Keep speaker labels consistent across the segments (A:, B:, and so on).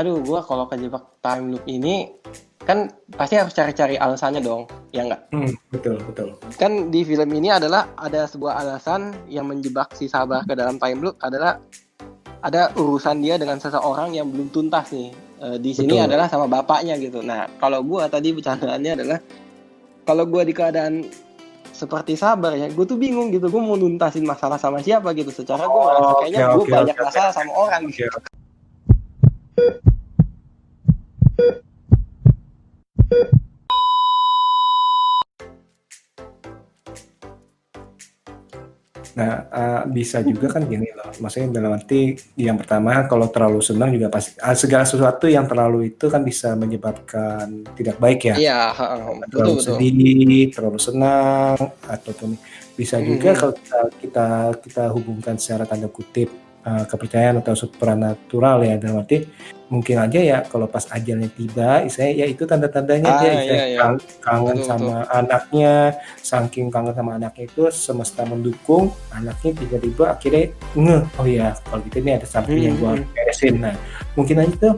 A: aduh gue kalau kejebak time loop ini kan pasti harus cari-cari alasannya dong, ya nggak?
B: Betul.
A: Kan di film ini adalah ada sebuah alasan yang menjebak si Sabar ke dalam time loop adalah ada urusan dia dengan seseorang yang belum tuntas nih. Di sini
B: Betul.
A: adalah sama bapaknya gitu. Nah, kalau gue tadi bercandaannya adalah kalau gue di keadaan seperti Sabar ya, gue tuh bingung gitu, gue mau nuntasin masalah sama siapa gitu. Secara gue merasa kayaknya gue banyak masalah sama orang gitu.
B: Nah, bisa juga kan gini loh, maksudnya dalam arti yang pertama kalau terlalu senang juga pasti segala sesuatu yang terlalu itu kan bisa menyebabkan tidak baik ya.
A: Iya,
B: Terlalu
A: betul.
B: sedih, terlalu senang, ataupun bisa juga kalau kita hubungkan secara tanda kutip kepercayaan atau supranatural ya, dalam arti mungkin aja ya kalau pas ajalnya tiba, saya ya itu tanda-tandanya dia kangen sama anaknya, saking kangen sama anaknya itu semesta mendukung, anaknya tiba-tiba akhirnya oh ya kalau gitu ini ada something yang gua harus beresin. Nah mungkin aja tuh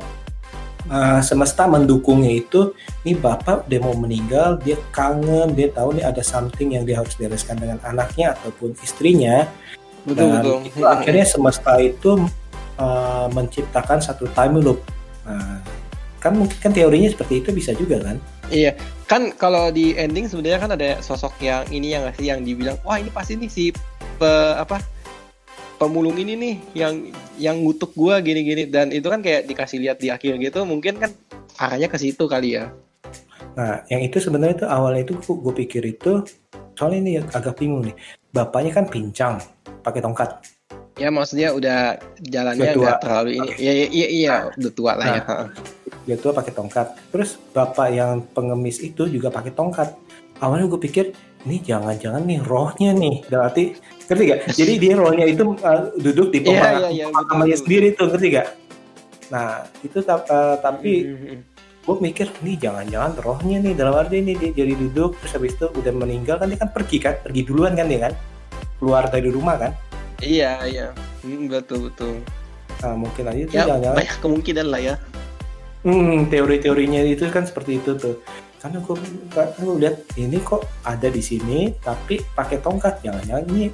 B: semesta mendukungnya itu, nih bapak udah mau meninggal, dia kangen, dia tahu nih ada something yang dia harus bereskan dengan anaknya ataupun istrinya.
A: Betul.
B: Itu akhirnya semesta itu menciptakan satu time loop. Nah, kan mungkin kan teorinya seperti itu bisa juga kan?
A: Iya, kan kalau di ending sebenarnya kan ada sosok yang ini yang dibilang, wah ini pasti nih si pemulung ini nih yang ngutuk gua gini-gini, dan itu kan kayak dikasih lihat di akhir gitu, mungkin kan arahnya ke situ kali ya.
B: Nah, yang itu sebenarnya itu awalnya itu gue pikir itu, soalnya ini agak bingung nih, bapaknya kan pincang pakai tongkat.
A: Ya maksudnya udah jalannya nggak terlalu ini. Iya, udah tua lah ya.
B: Dia tua pakai tongkat. Terus bapak yang pengemis itu juga pakai tongkat. Awalnya gue pikir ini jangan-jangan nih rohnya nih. Berarti ngerti gak? Jadi dia rohnya itu duduk di pemakamannya sendiri tuh, ngerti gak? Nah itu tapi gue mikir nih jangan-jangan rohnya nih, dalam arti ini dia jadi duduk terus habis itu udah meninggal kan, dia kan pergi duluan kan, dia kan keluar dari rumah kan.
A: Iya, betul.
B: Nah mungkin aja tuh
A: ya,
B: jangan-jangan
A: banyak kemungkinan lah ya.
B: Teori-teorinya itu kan seperti itu tuh. Karena gue lihat ini kok ada di sini tapi pakai tongkat, jangan-jangan ini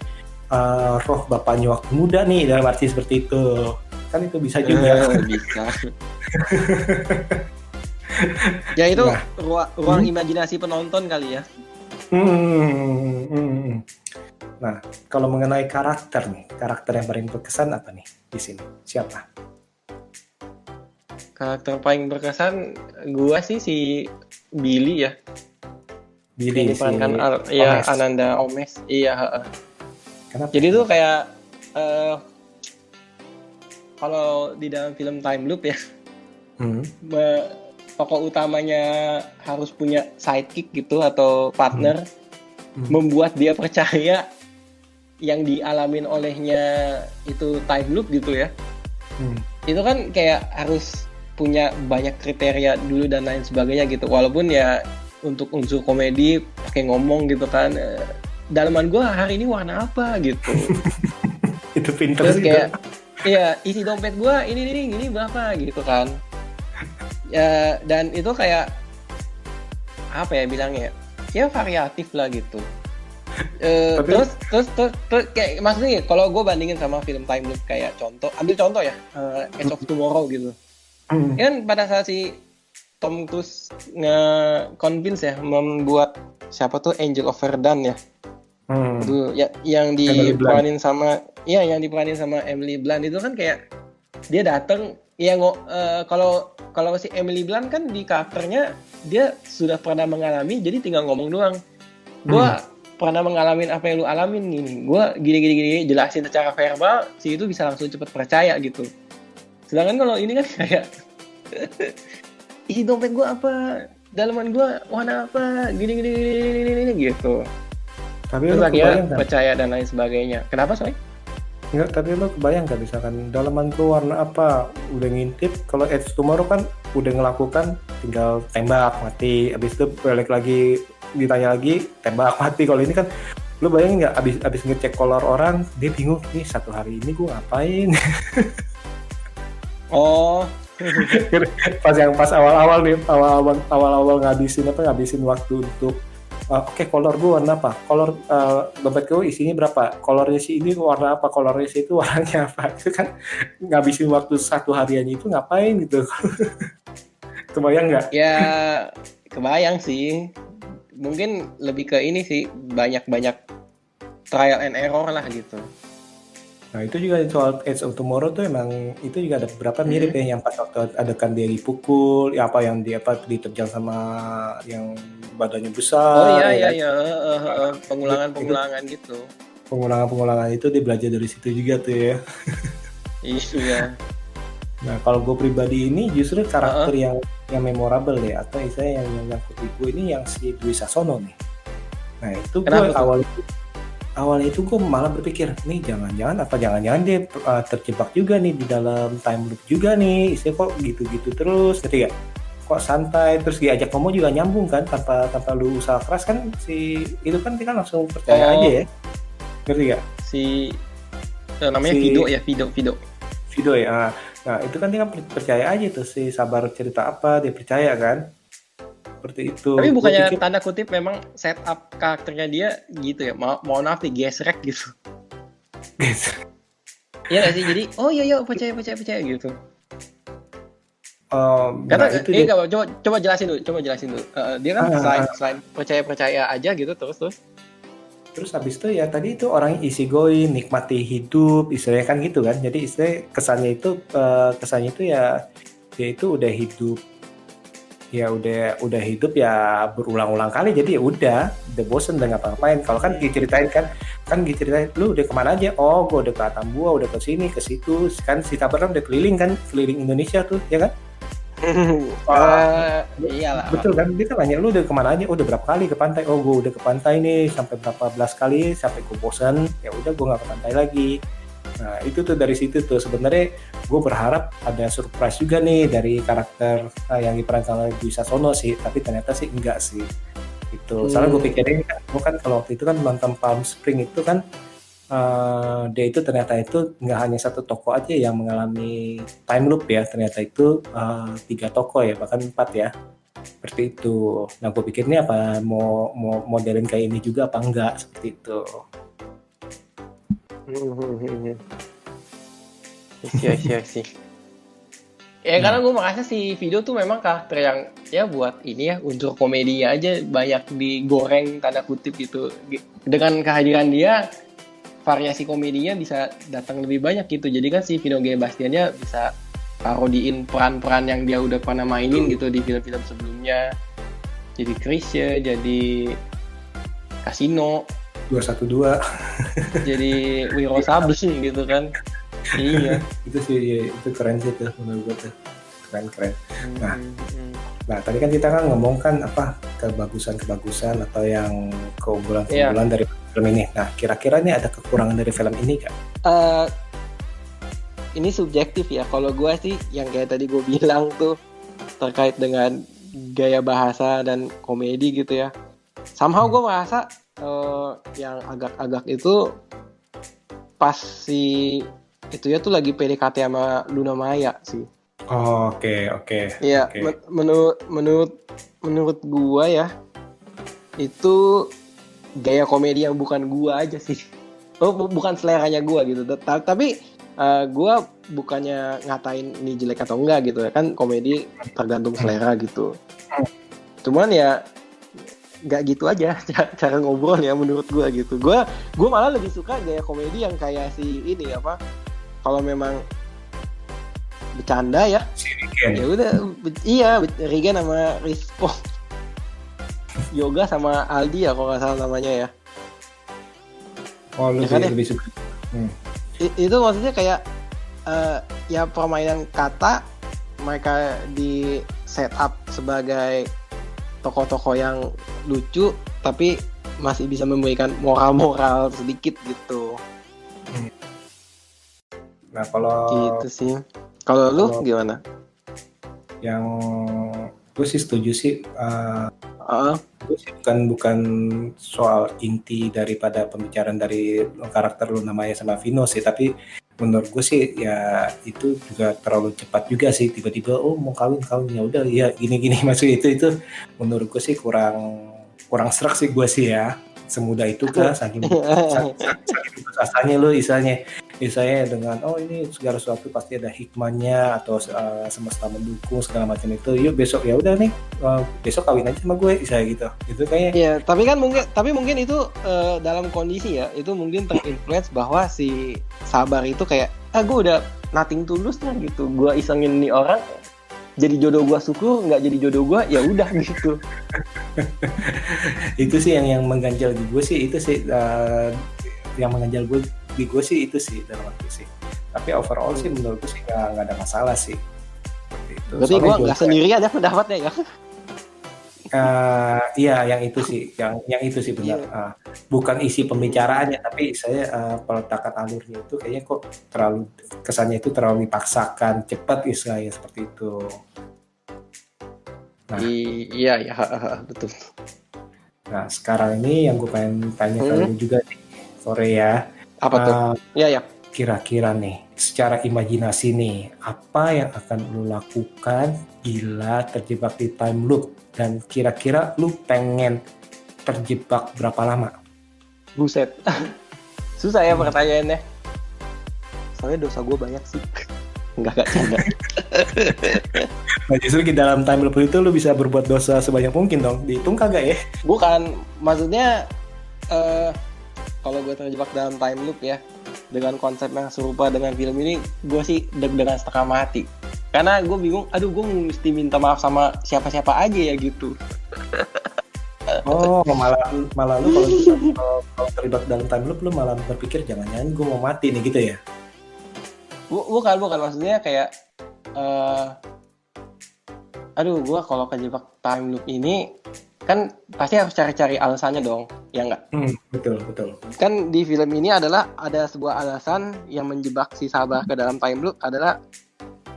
B: roh bapaknya waktu muda nih, dalam arti seperti itu. Kan itu bisa juga.
A: Bisa. Ya itu ruang imajinasi penonton kali ya.
B: Nah, kalau mengenai karakter yang paling berkesan apa nih di sini? Siapa?
A: Karakter paling berkesan gua sih si Billy ya.
B: Billy
A: yang diperankan Ananda Omes. Iya,
B: Kenapa?
A: Jadi tuh kayak kalau di dalam film Time Loop ya, tokoh utamanya harus punya sidekick gitu atau partner, membuat dia percaya yang dialamin olehnya itu time loop gitu ya. Itu kan kayak harus punya banyak kriteria dulu dan lain sebagainya gitu. Walaupun ya untuk unsur komedi pakai ngomong gitu kan, dalaman gue hari ini warna apa gitu.
B: Itu pinter.
A: Terus kayak iya isi dompet gue ini berapa gitu kan. Ya, dan itu kayak apa ya bilangnya ya variatif lah gitu. Terus kayak maksudnya kalau gue bandingin sama film Time Loop, kayak ambil contoh ya Edge of Tomorrow gitu. Kan pada saat si Tom Cruise nge-convince ya membuat siapa tuh Angel of Verdun ya. Itu ya, yang diperanin sama Emily Blunt itu kan kayak dia datang ya kalau si Emily Blunt kan di karakternya dia sudah pernah mengalami, jadi tinggal ngomong doang. Gue pernah mengalami apa yang lu alamin gini, gue gini jelasin secara verbal, si itu bisa langsung cepet percaya gitu. Sedangkan kalau ini kan kayak isi dompet gue apa, dalaman gue warna apa, gini gitu.
B: Tapi
A: terus akhirnya percaya dan lain sebagainya. Kenapa soalnya?
B: Enggak, tapi lo kebayang gak misalkan dalaman tuh warna apa, udah ngintip. Kalau Edge Tomorrow kan udah ngelakukan, tinggal tembak mati, abis itu balik lagi ditanya lagi tembak mati. Kalau ini kan lo bayangin nggak, abis ngecek kolor orang, dia bingung nih satu hari ini gue ngapain.
A: Oh
B: pas awal-awal ngabisin waktu untuk oke, kolor gue warna apa? Kolor dompet gue isinya berapa? Kolornya si ini warna apa? Kolornya si itu warnanya apa? Itu kan ngabisin waktu satu hariannya itu ngapain gitu? Kebayang nggak?
A: Ya kebayang sih. Mungkin lebih ke ini sih, banyak-banyak trial and error lah gitu.
B: Nah itu juga soal Edge of Tomorrow tuh emang itu juga ada beberapa mirip ya, yang pas waktu adegan dia dipukul, ya apa yang dia diterjang sama yang badannya besar.
A: Oh iya
B: ya
A: iya
B: kan?
A: pengulangan gitu.
B: Pengulangan itu dia belajar dari situ juga tuh ya.
A: Iya.
B: Nah kalau gue pribadi ini justru karakter yang memorable ya, atau istilahnya yang nyangkut di gue ini yang si Dwi Sasono nih. Nah itu gue awalnya itu gue malah berpikir, nih jangan-jangan dia terjebak juga nih di dalam time loop juga nih, istilah kok gitu-gitu terus, ketiga kok santai, terus diajak ngomong juga nyambung kan, tanpa lu usaha keras kan, si itu kan kita langsung percaya aja ya, ngerti gak?
A: Namanya Vido
B: ya. Nah itu kan dia kan percaya aja tuh, si Sabar cerita apa dia percaya kan, seperti itu.
A: Tapi bukannya tanda kutip memang setup karakternya dia gitu ya, mohon maaf nih, gesrek gitu. Iya gak sih, jadi oh iya percaya gitu. Karena
B: nah, itu
A: ini coba jelasin dulu. Dia kan selain percaya aja gitu terus
B: habis itu ya tadi itu orang easy going, nikmati hidup, istilahnya kan gitu kan. Jadi istilah kesannya itu ya dia itu udah hidup ya berulang-ulang kali, jadi ya udah bosen, udah ngapa-ngapain. Kalau kan diceritain lu udah kemana aja, oh gue udah ke Atambua, udah ke sini ke situ kan, si Sabar kan udah keliling Indonesia tuh ya kan.
A: Iyalah.
B: Betul kan, dia kan nanya lu udah kemana aja, udah berapa kali ke pantai, oh gue udah ke pantai nih sampai berapa belas kali, sampai gue bosan, ya udah gue nggak ke pantai lagi. Nah itu tuh dari situ tuh sebenarnya gue berharap ada surprise juga nih dari karakter yang diperankan oleh Dwi Sasono sih, tapi ternyata sih enggak sih itu. Soalnya gue pikirin gue kan kalau waktu itu kan nonton Palm Spring itu kan dia itu ternyata itu nggak hanya satu toko aja yang mengalami time loop ya, ternyata itu 3 toko ya, bahkan 4 ya, seperti itu. Nah gue pikirnya apa mau modelin kayak ini juga apa enggak, seperti itu.
A: Iya sih. Ya karena gue merasa si Vido tuh memang karakter yang ya buat ini ya, unsur komedinya aja banyak digoreng tanda kutip gitu. Dengan kehadiran dia, variasi komedinya bisa datang lebih banyak gitu. Jadi kan si Vino G. Bastiannya bisa parodiin peran-peran yang dia udah pernah mainin gitu di film-film sebelumnya. Jadi Krisya, jadi Kasino,
B: 212
A: jadi Wiro Sableng gitu kan. Iya.
B: Itu sih ya, itu keren sih tuh menurut gue tuh, keren. Nah tadi kan kita kan ngomong kan apa kebagusan atau yang keunggulan dari film ini. Nah kira-kira ini ada kekurangan dari film ini nggak?
A: Ini subjektif ya. Kalau gue sih yang kayak tadi gue bilang tuh terkait dengan gaya bahasa dan komedi gitu ya. Somehow gue merasa yang agak-agak itu pas si itu ya tuh lagi PDKT sama Luna Maya sih.
B: Oke.
A: Iya, menurut gua ya itu gaya komedi yang bukan gua aja sih. Bukan seleranya gua gitu. Tapi gua bukannya ngatain ini jelek atau enggak gitu ya, kan komedi tergantung selera gitu. Cuman ya nggak gitu aja cara ngobrol ya menurut gua gitu. Gua malah lebih suka gaya komedi yang kayak si ini apa, kalau memang bercanda ya ya udah, iya Rigen sama Rizko, Yoga sama Aldi ya kalau nggak salah namanya ya.
B: Oh lu ya, lebih suka
A: itu maksudnya kayak ya permainan kata, mereka di set up sebagai tokoh-tokoh yang lucu tapi masih bisa memberikan moral sedikit gitu.
B: Nah kalau
A: gitu sih. Kalau lu gimana?
B: Yang gue sih setuju sih. Gue sih bukan soal inti daripada pembicaraan dari karakter lu namanya sama Vino sih, tapi menurut gue sih ya itu juga terlalu cepat juga sih, tiba-tiba oh mau kawin ya udah ya gini masuk itu menurut gue sih kurang serak sih gue sih ya, semudah itu kah saking rasanya lo isanya dengan oh ini segala sesuatu pasti ada hikmahnya atau semesta mendukung segala macam itu, yuk besok ya udah nih besok kawin aja sama gue isanya gitu kayaknya.
A: Iya, tapi mungkin itu dalam kondisi ya, itu mungkin terinfluence bahwa si Sabar itu kayak gue udah nothing tulus lah gitu, gue isengin nih orang jadi jodoh gue, syukur nggak jadi jodoh gue ya udah gitu.
B: Itu sih yang mengganjal di gue sih, itu sih yang mengganjal di gue sih itu sih dalam arti sih. Tapi overall sih menurut gue sih nggak ada masalah sih. Itu.
A: Berarti gue nggak sendirian ya pendapatnya ya.
B: Iya yang itu sih, yang itu sih benar.
A: Iya.
B: Bukan isi pembicaraannya, tapi saya peletakan alurnya itu kayaknya kok terlalu, kesannya itu terlalu dipaksakan, cepat istilahnya seperti itu.
A: Nah, iya betul.
B: Nah sekarang ini yang gue pengen tanya ke lu juga nih, Korea.
A: Apa tuh? Iya.
B: Kira-kira nih, secara imajinasi nih, apa yang akan lu lakukan bila terjebak di time loop? Dan kira-kira lu pengen terjebak berapa lama?
A: Buset. Susah ya pertanyaannya. Soalnya dosa gue banyak sih. Enggak canda.
B: Nah justru di dalam time loop itu lu bisa berbuat dosa sebanyak mungkin dong. Dihitung kagak ya?
A: Bukan, maksudnya kalau gue terjebak dalam time loop ya, dengan konsep yang serupa dengan film ini, gue sih deg-degan setengah mati. Karena gue bingung, gue mesti minta maaf sama siapa-siapa aja ya gitu.
B: Oh, malah lu kalau terlibat dalam time loop, lu malah berpikir jangan-jangan gue mau mati nih gitu ya?
A: Bukan, maksudnya kayak, gue kalau kejebak time loop ini, kan pasti harus cari-cari alasannya dong, ya nggak?
B: Betul.
A: Kan di film ini adalah ada sebuah alasan yang menjebak si Sabar ke dalam time loop adalah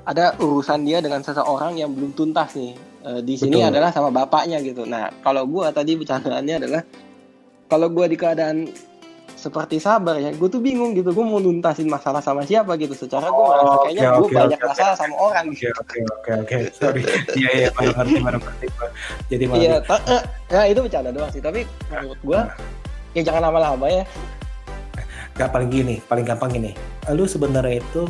A: ada urusan dia dengan seseorang yang belum tuntas nih. Di sini
B: Betul.
A: adalah sama bapaknya gitu. Nah, kalau gue tadi bercandaannya adalah kalau gue di keadaan seperti Sabar ya, gue tuh bingung gitu. Gue mau nuntasin masalah sama siapa gitu. Secara gue merasa kayaknya gue banyak masalah sama orang gitu.
B: Oke. Sorry. Iya, baru ngerti. Jadi malah.
A: Iya, itu bercanda doang sih. Tapi menurut gue, ya jangan lama-lama ya.
B: Gak paling gampang gini. Lu sebenarnya itu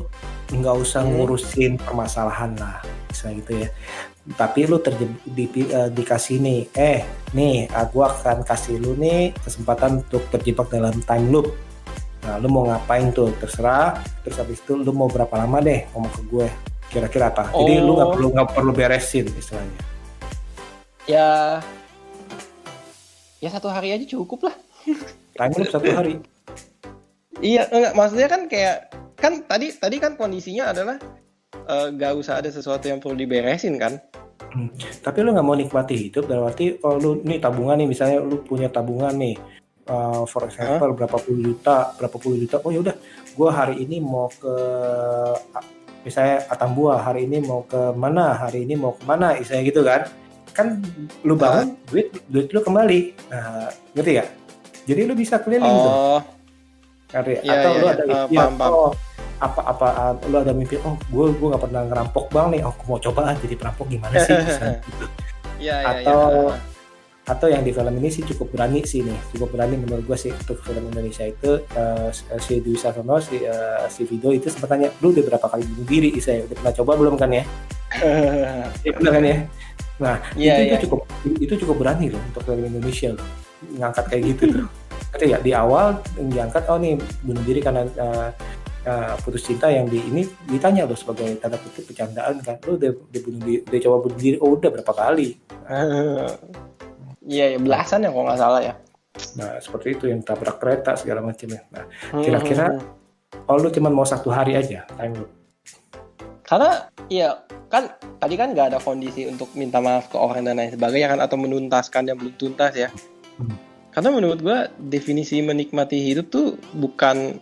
B: nggak usah ngurusin permasalahan lah, misalnya gitu ya. Tapi lu dikasih nih, aku akan kasih lu nih kesempatan untuk terjebak dalam time loop. Nah, lu mau ngapain tuh? Terserah. Terus habis itu lu mau berapa lama deh ngomong ke gue? Kira-kira apa? Jadi lu nggak perlu beresin istilahnya. Ya
A: 1 hari aja cukup lah.
B: Time loop 1 hari.
A: Iya, enggak, maksudnya kan kayak kan tadi kan kondisinya adalah gak usah ada sesuatu yang perlu diberesin kan.
B: Tapi lu nggak mau nikmati hidup, dalam arti kalau lu nih tabungan nih, misalnya lu punya tabungan nih, for example berapa puluh juta, oh ya udah gue hari ini mau ke misalnya Atambua, hari ini mau ke mana, misalnya gitu kan lu bangun duit lu kembali, ngerti gak? Jadi lu bisa keliling tuh. Atau lu ada apa lu ada mimpi, gue nggak pernah ngerampok bang nih, aku mau coba jadi perampok gimana sih gitu. Atau yang di film ini sih cukup berani menurut gue sih untuk film Indonesia itu, si Dwi Sasono, si Vido itu sempat tanya, lu udah berapa kali bunuh diri? Saya udah pernah coba belum kan ya? Benar kan ya? Nah itu cukup berani loh untuk film Indonesia loh, ngangkat kayak gitu tuh. Ya, di awal diangkat nih bunuh diri karena putus cinta, yang ini ditanya loh sebagai tanda kutip bercandaan kan, lu udah coba bunuh diri, udah berapa kali?
A: Iya, belasan ya kalau nggak salah ya.
B: Nah seperti itu, yang tabrak kereta segala macam ya. Nah kira-kira kalau lu cuma mau 1 hari aja time loop,
A: karena ya kan tadi kan nggak ada kondisi untuk minta maaf ke orang dan lain sebagainya kan, atau menuntaskan yang belum tuntas ya. Karena menurut gue definisi menikmati hidup tuh bukan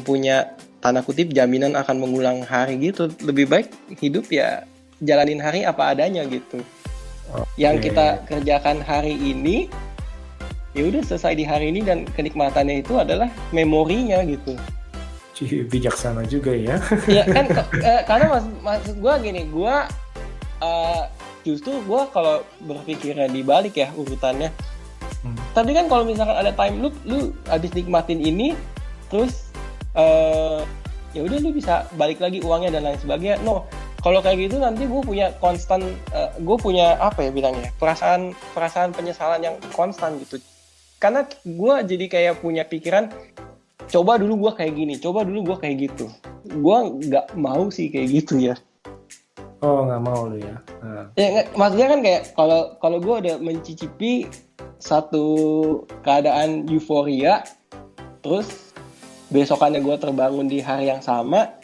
A: punya tanda kutip jaminan akan mengulang hari gitu. Lebih baik hidup ya jalanin hari apa adanya gitu. Yang kita kerjakan hari ini ya udah selesai di hari ini, dan kenikmatannya itu adalah memorinya gitu.
B: Bijaksana juga ya.
A: Ya kan karena maksud gue gini, gue justru gue kalau berpikirnya dibalik ya urutannya. Tadi kan kalau misalkan ada time loop, lu habis nikmatin ini, terus ya udah lu bisa balik lagi uangnya dan lain sebagainya. No, kalau kayak gitu nanti gue punya gue punya apa ya bilangnya, perasaan penyesalan yang konstan gitu. Karena gue jadi kayak punya pikiran, coba dulu gue kayak gini, coba dulu gue kayak gitu. Gue nggak mau sih kayak gitu ya.
B: Oh, nggak mau lu ya?
A: Ya maksudnya kan kayak kalau gue udah mencicipi satu keadaan euforia, terus besokannya gue terbangun di hari yang sama,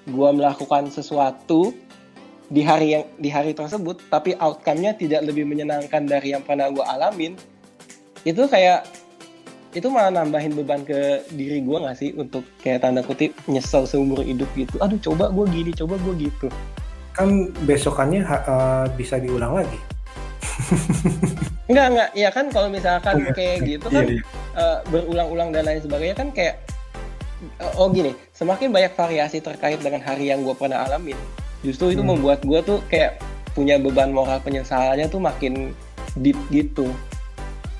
A: gue melakukan sesuatu di hari tersebut, tapi outcome-nya tidak lebih menyenangkan dari yang pernah gue alamin, itu kayak itu malah nambahin beban ke diri gue nggak sih, untuk kayak tanda kutip nyesel seumur hidup gitu. Aduh, coba gue gini, coba gue gitu.
B: Kan besokannya bisa diulang lagi.
A: Enggak, ya kan kalau misalkan kayak gitu kan berulang-ulang dan lain sebagainya kan kayak gini, semakin banyak variasi terkait dengan hari yang gue pernah alamin, justru itu membuat gue tuh kayak punya beban moral penyesalannya tuh makin deep gitu.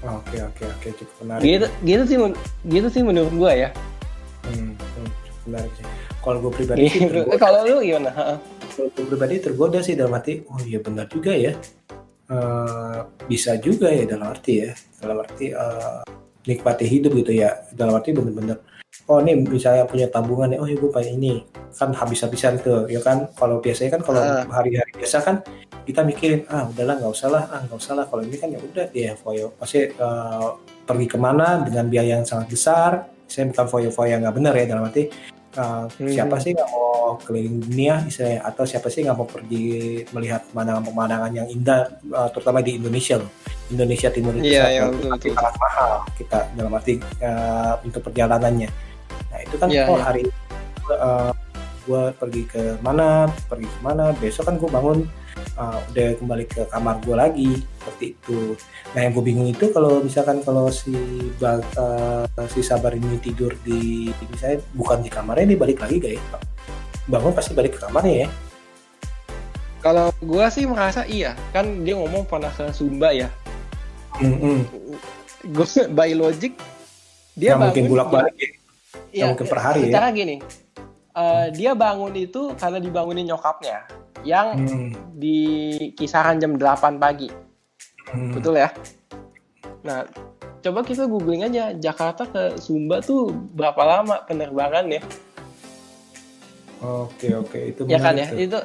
B: Oke, cukup menarik.
A: Gitu sih menurut gue ya.
B: Cukup menarik sih. Kalau gue pribadi sih
A: kalau lu gimana?
B: Kalau gue pribadi tergoda sih, dalam arti oh iya benar juga ya. Bisa juga ya, dalam arti nikmati hidup gitu ya, dalam arti bener-bener oh ini misalnya punya tabungan ya, oh ya gue pengen ini, kan habis-habisan tuh ya kan. Kalau biasanya kan kalau hari-hari biasa kan kita mikirin udahlah nggak usah lah. Kalau ini kan ya udah dia foyo pasti pergi kemana dengan biaya yang sangat besar. Saya bukan foyo-foyo nggak benar ya, dalam arti siapa sih nggak mau keliling dunia istilahnya, atau siapa sih nggak mau pergi melihat pemandangan yang indah, terutama di Indonesia loh. Indonesia Timur itu sangat mahal kita, dalam arti untuk perjalanannya. Nah itu kan hari gue pergi kemana, besok kan gue bangun udah kembali ke kamar gue lagi, seperti itu. Nah yang gue bingung itu kalau misalkan si Sabar ini tidur di misalnya bukan di kamarnya, dia balik lagi gak ya? Bangun pasti balik ke kamarnya ya?
A: Kalau gue sih merasa iya, kan dia ngomong pernah ke Sumba ya. Gue by logic dia bangun,
B: mungkin bolak-balik ya, mungkin per hari
A: secara gini, dia bangun itu karena dibangunin nyokapnya yang di kisaran jam 8 pagi. Betul ya? Nah, coba kita googling aja Jakarta ke Sumba tuh berapa lama penerbangannya.
B: Oke, itu
A: ya kan ya, itu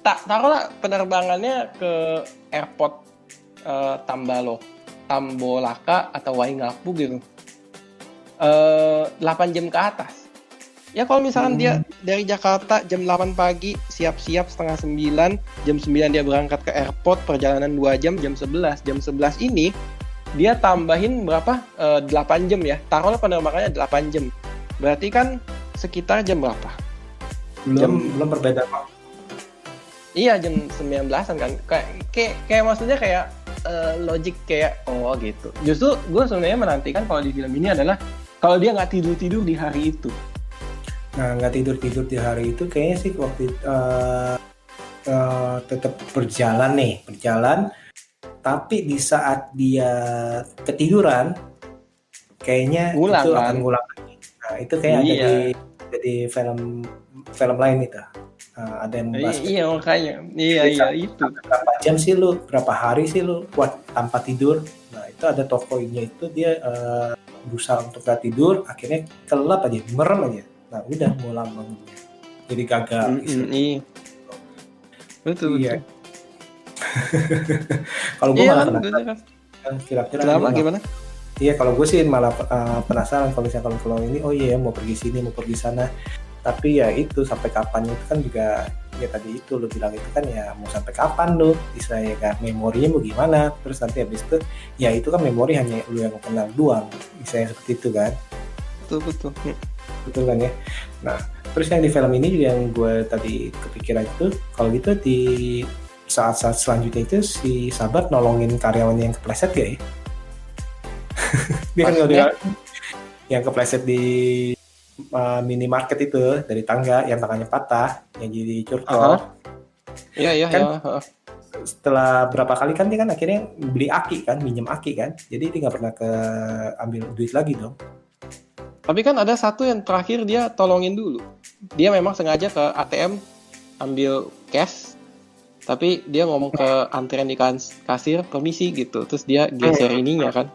A: taruhlah penerbangannya ke airport Tambolaka atau Waingapu gitu, 8 jam ke atas. Ya kalau misalkan dia dari Jakarta jam 8 pagi, siap-siap setengah 9, jam 9 dia berangkat ke airport, perjalanan 2 jam, jam 11 ini dia tambahin berapa? 8 jam ya, taruhlah penerbangannya 8 jam, berarti kan sekitar jam berapa?
B: Belum berbeda Pak.
A: Iya, jam 19-an kan, kayak maksudnya kayak logik kayak gitu. Justru gue sebenarnya menantikan kalau di film ini adalah kalau dia nggak tidur di hari itu.
B: Nah, nggak tidur di hari itu kayaknya sih waktu tetap berjalan, tapi di saat dia ketiduran kayaknya itu akan ngulang. Nah itu kayak jadi film lain itu. Ada yang membahas.
A: Iya makanya. Itu.
B: Berapa jam sih lu? Berapa hari sih lu kuat tanpa tidur? Nah itu ada tokohnya itu dia berusaha untuk gak tidur, akhirnya kelap aja, merem aja. Nah udah ngulang bangunnya. Jadi gagal.
A: Iya. Betul.
B: Kalau gue malah penasaran. Kira-kira
A: gimana?
B: Iya kalau gue sih malah penasaran kalau misalnya kalau ini mau pergi sini, mau pergi sana. Tapi ya itu sampai kapan itu kan juga ya tadi itu lo bilang itu kan ya mau sampai kapan lo istilahnya kan, memorinya mau gimana, terus nanti habis itu ya itu kan memori hanya lo yang kenal doang, istilahnya seperti itu kan. Betul kan ya. Nah terus yang di film ini juga yang gue tadi kepikiran itu kalau gitu di saat-saat selanjutnya itu si Sabar nolongin karyawannya yang kepleset gak ya? Dia kan yang kepleset di minimarket itu dari tangga yang tangannya patah, yang jadi curcol.
A: Aha. Iya,
B: Kan
A: iya.
B: setelah berapa kali kan dia kan akhirnya beli aki kan, minjem aki kan. Jadi dia nggak pernah ambil duit lagi dong.
A: Tapi kan ada satu yang terakhir dia tolongin dulu. Dia memang sengaja ke ATM ambil cash, tapi dia ngomong ke antrian di kasir, permisi gitu. Terus dia geser ininya kan.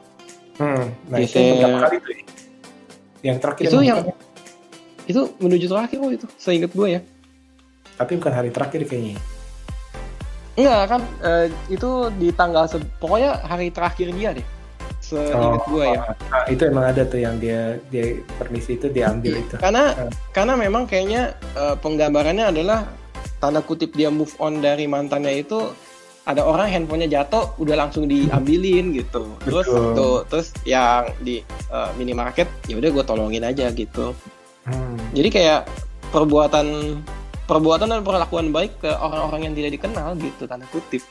B: Nah itu yang berapa kali tuh? Yang terakhir
A: itu menuju terakhir itu, seingat gue ya.
B: Tapi bukan hari terakhir kayaknya.
A: Enggak kan, itu di tanggal pokoknya hari terakhir dia deh, seingat gue ya.
B: Nah, itu emang ada tuh yang dia permisi itu diambil itu.
A: Karena memang kayaknya penggambarannya adalah tanda kutip dia move on dari mantannya itu, ada orang handphonenya jatuh udah langsung diambilin gitu. Terus yang di minimarket ya udah gue tolongin aja gitu. Jadi kayak perbuatan dan perlakuan baik ke orang-orang yang tidak dikenal gitu, tanda kutip.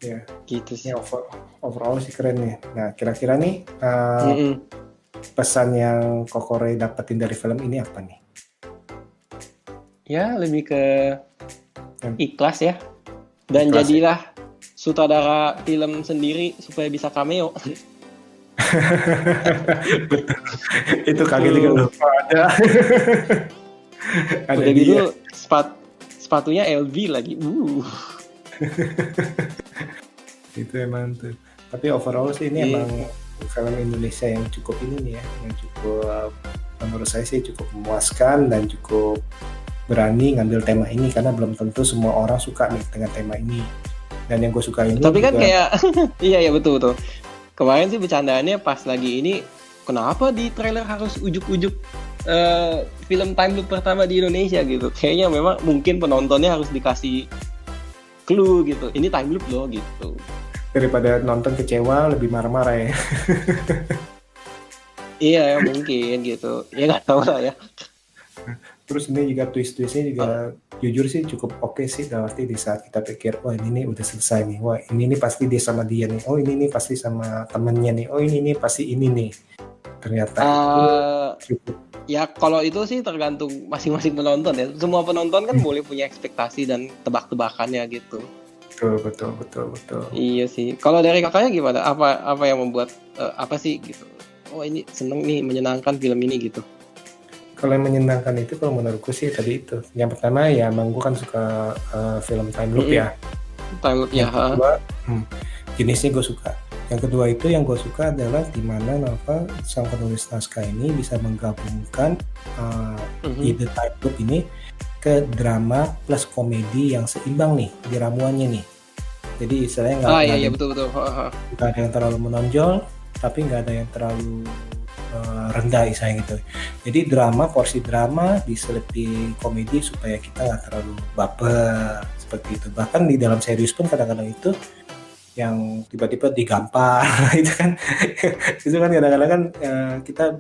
B: Ya.
A: Gitu sih.
B: Ya, overall sih keren nih. Nah kira-kira nih pesan yang Kokore dapetin dari film ini apa nih?
A: Ya lebih ke ikhlas ya. Dan jadilah sutradara film sendiri supaya bisa cameo.
B: Itu kaget juga loh. Ada
A: udah gitu sepatunya LV lagi.
B: Itu emang tuh. Tapi overall sih ini emang film Indonesia yang cukup ini nih ya, yang cukup menurut saya sih cukup memuaskan dan cukup berani ngambil tema ini, karena belum tentu semua orang suka nih dengan tema ini. Dan yang gue suka ini
A: tapi kan kayak iya betul. Kemarin sih bercandaannya pas lagi ini, kenapa di trailer harus ujuk-ujuk film time loop pertama di Indonesia gitu. Kayaknya memang mungkin penontonnya harus dikasih clue gitu, ini time loop loh gitu.
B: Daripada nonton kecewa lebih marah-marah ya.
A: Iya ya mungkin gitu, ya nggak tahu lah ya.
B: Terus ini juga twist-twistnya juga jujur sih cukup oke sih, dalam arti di saat kita pikir wah ini nih udah selesai nih, wah ini pasti dia sama dia nih, oh ini nih pasti sama temennya nih, oh ini nih pasti ini nih, ternyata itu cukup.
A: Ya kalau itu sih tergantung masing-masing penonton ya, semua penonton kan boleh punya ekspektasi dan tebak-tebakannya gitu.
B: Betul.
A: Iya sih. Kalau dari kakaknya gimana? Apa yang membuat apa sih gitu? Oh ini seneng nih, menyenangkan film ini gitu.
B: Kalau yang menyenangkan itu kalau menurutku sih tadi itu. Yang pertama ya emang gue kan suka film time loop ya.
A: Time loop ya.
B: Yang kedua, jenisnya gue suka. Yang kedua itu yang gue suka adalah dimana sang penulis naskah ini bisa menggabungkan ide time loop ini ke drama plus komedi yang seimbang nih di ramuannya nih. Jadi istilahnya nggak ada yang terlalu menonjol, tapi nggak ada yang terlalu rendah istilahnya gitu. Jadi porsi drama diselipi komedi supaya kita nggak terlalu baper seperti itu. Bahkan di dalam serius pun kadang-kadang itu yang tiba-tiba digampar itu kan kadang-kadang kan kita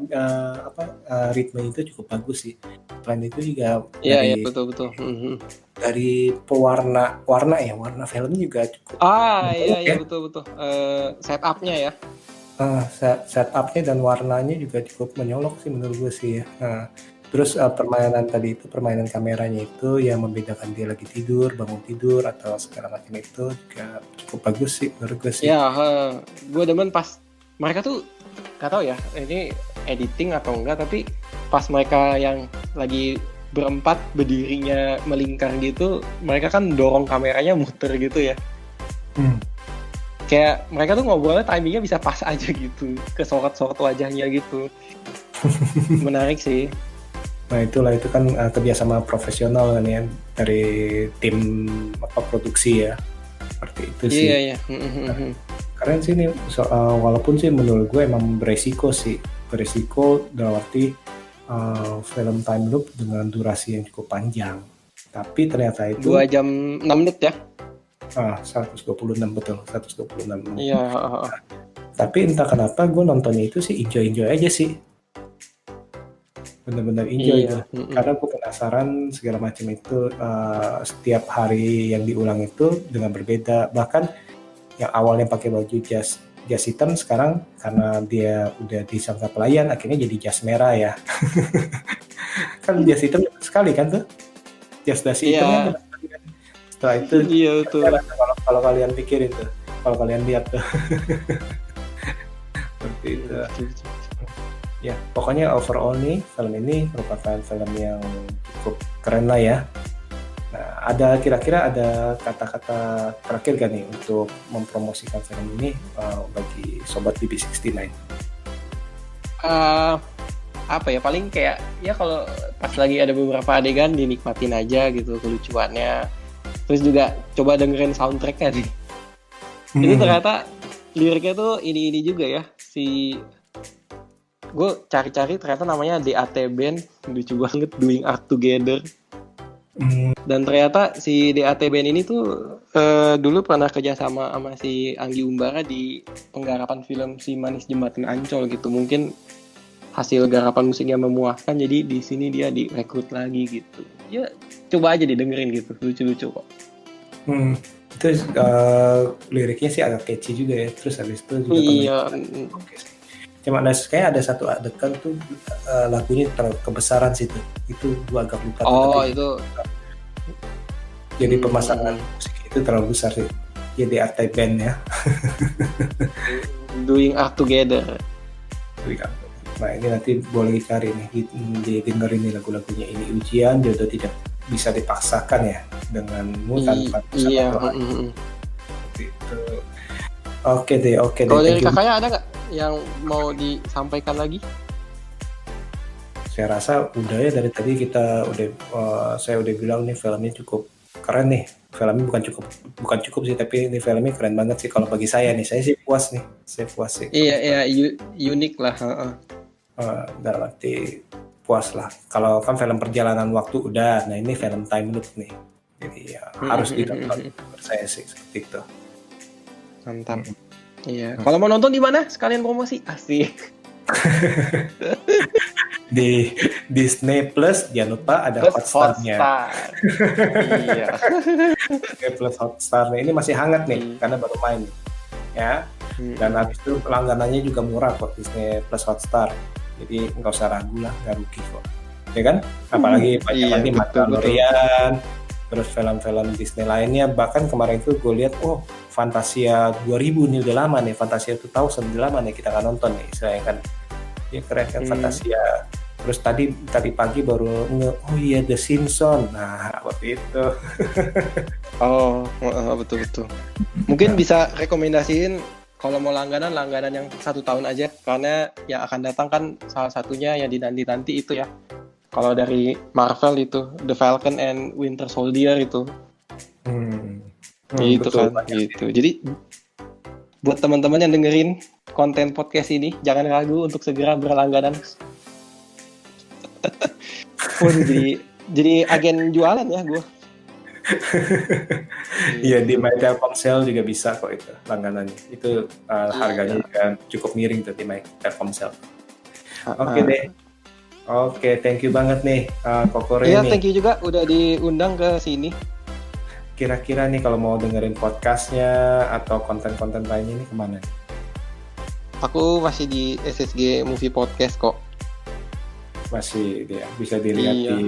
B: ritme itu cukup bagus sih. Selain itu juga
A: betul.
B: Dari warna filmnya juga cukup.
A: Betul. Setupnya ya.
B: Setupnya dan warnanya juga cukup menyolok sih menurut gue sih ya. Terus permainan kameranya itu yang membedakan dia lagi tidur, bangun tidur atau segala macam itu juga cukup bagus sih menurut gue sih.
A: Ya, gue demen pas mereka tuh nggak tahu ya ini editing atau enggak, tapi pas mereka yang lagi berempat berdirinya melingkar gitu, mereka kan dorong kameranya muter gitu ya. Kayak mereka tuh ngobrolnya timingnya bisa pas aja gitu, kesorot-sorot wajahnya gitu. Menarik sih.
B: Nah itulah, itu kan kerjasama profesional kan ya dari tim produksi ya, seperti itu sih.
A: Iya.
B: Keren sih ini, walaupun sih menurut gue emang beresiko dalam arti film time loop dengan durasi yang cukup panjang, tapi ternyata itu
A: 2 jam 6 menit ya.
B: 126 betul, 126.
A: Iya.
B: Tapi entah kenapa gue nontonnya itu sih enjoy aja sih. Benar-benar enjoy itu. Karena gue penasaran segala macam itu, setiap hari yang diulang itu dengan berbeda. Bahkan yang awalnya pakai baju jas jas hitam sekarang karena dia udah disangka pelayan akhirnya jadi jas merah ya. Kan jas hitam sekali kan tuh, jas dasi hitamnya benar sekali kan. Setelah itu
A: Iya betul.
B: kalau kalian pikirin tuh, kalau kalian lihat tuh seperti itu ya. Pokoknya overall nih film ini merupakan film yang cukup keren lah ya. Nah, kira-kira ada kata-kata terakhir gak nih untuk mempromosikan film ini bagi sobat BB69?
A: Apa ya, paling kayak ya kalau pas lagi ada beberapa adegan dinikmatin aja gitu kelucuannya, terus juga coba dengerin soundtracknya nih. Ini ternyata liriknya tuh ini juga ya, gue cari-cari ternyata namanya DAT Band, lucu banget, Doing Art Together. Dan ternyata si DAT Band ini tuh dulu pernah kerjasama sama si Anggi Umbara di penggarapan film Si Manis Jembatan Ancol gitu. Mungkin hasil garapan musiknya memuaskan, jadi di sini dia direkrut lagi gitu. Ya coba aja didengerin gitu, lucu-lucu kok.
B: Terus liriknya sih agak catchy juga ya. Terus habis itu juga
A: iya.
B: Oke sih. Cuma kayak ada satu adegan tuh lagunya terlalu kebesaran situ. Itu gua agak lupa.
A: Itu.
B: Jadi pemasangan musik itu terlalu besar sih. Jadi art band ya.
A: Doing Art Together.
B: Nah ini nanti boleh cari nih, dengerin nih lagu-lagunya. Ini ujian, dia udah tidak bisa dipaksakan ya denganmu tanpa
A: iya.
B: Gitu. Oke deh.
A: Kalau dari kakaknya ada nggak yang mau disampaikan lagi?
B: Saya rasa udah ya, dari tadi saya udah bilang nih filmnya cukup keren nih. Filmnya bukan cukup sih, tapi ini filmnya keren banget sih kalau bagi saya nih. Saya sih puas sih.
A: Iya, unik lah.
B: Dalam arti puas lah. Kalau kan film perjalanan waktu udah, nah ini film time loop nih. Jadi ya harus ditonton. Saya sih seperti itu.
A: Mantap. Iya. Kalau mau nonton di mana? Sekalian promosi. Asik.
B: Di Disney Plus, jangan lupa ada Hotstar-nya.
A: Iya.
B: Disney Plus Hotstar ini masih hangat nih karena baru main ya. Dan habis itu langganannya juga murah kok, Disney Plus Hotstar. Jadi nggak usah ragu lah, nggak rugi kok. Ya kan? Apalagi banyak Mandalorian, terus film-film Disney lainnya. Bahkan kemarin itu gue lihat, Fantasia 2000 nih udah lama nih, Fantasia 2000 udah lama nih kita nggak nonton nih, istilahnya kan. Ya keren kan Fantasia. Terus tadi pagi baru The Simpsons. Nah, waktu itu.
A: Betul. Mungkin bisa rekomendasiin kalau mau langganan yang 1 tahun aja, karena yang akan datang kan salah satunya yang dinanti-nanti itu ya. Kalau dari Marvel itu The Falcon and Winter Soldier itu. Gitu betul, kan gitu. Jadi buat teman-teman yang dengerin konten podcast ini, jangan ragu untuk segera berlangganan. jadi agen jualan ya gue.
B: Iya, di My Telkomsel juga bisa kok itu langganannya. Itu harganya juga cukup miring tuh di My Telkomsel. Oke deh. Oke, thank you banget nih Kokore.
A: Iya, thank you juga udah diundang ke sini.
B: Kira-kira nih kalau mau dengerin podcastnya atau konten-konten lainnya nih kemana?
A: Aku masih di SSG Movie Podcast kok.
B: Masih dia bisa dilihat di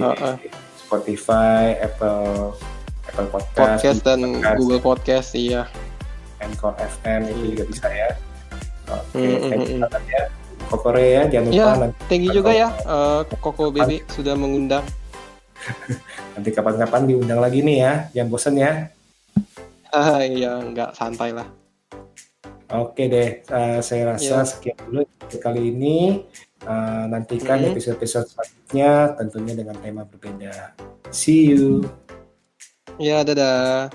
B: Spotify, Apple Podcast
A: dan Google Podcast, iya.
B: Anchor FM itu juga bisa ya. Oke, thank you banget ya Kokore ya, jangan lupa nanti.
A: Thank you juga ya Koko BB sudah mengundang.
B: Nanti kapan-kapan diundang lagi nih ya, jangan bosan ya.
A: Iya, nggak, santai lah.
B: Oke deh, saya rasa sekian dulu kali ini. Nantikan episode-episode selanjutnya tentunya dengan tema berbeda. See you.
A: Ya, dadah.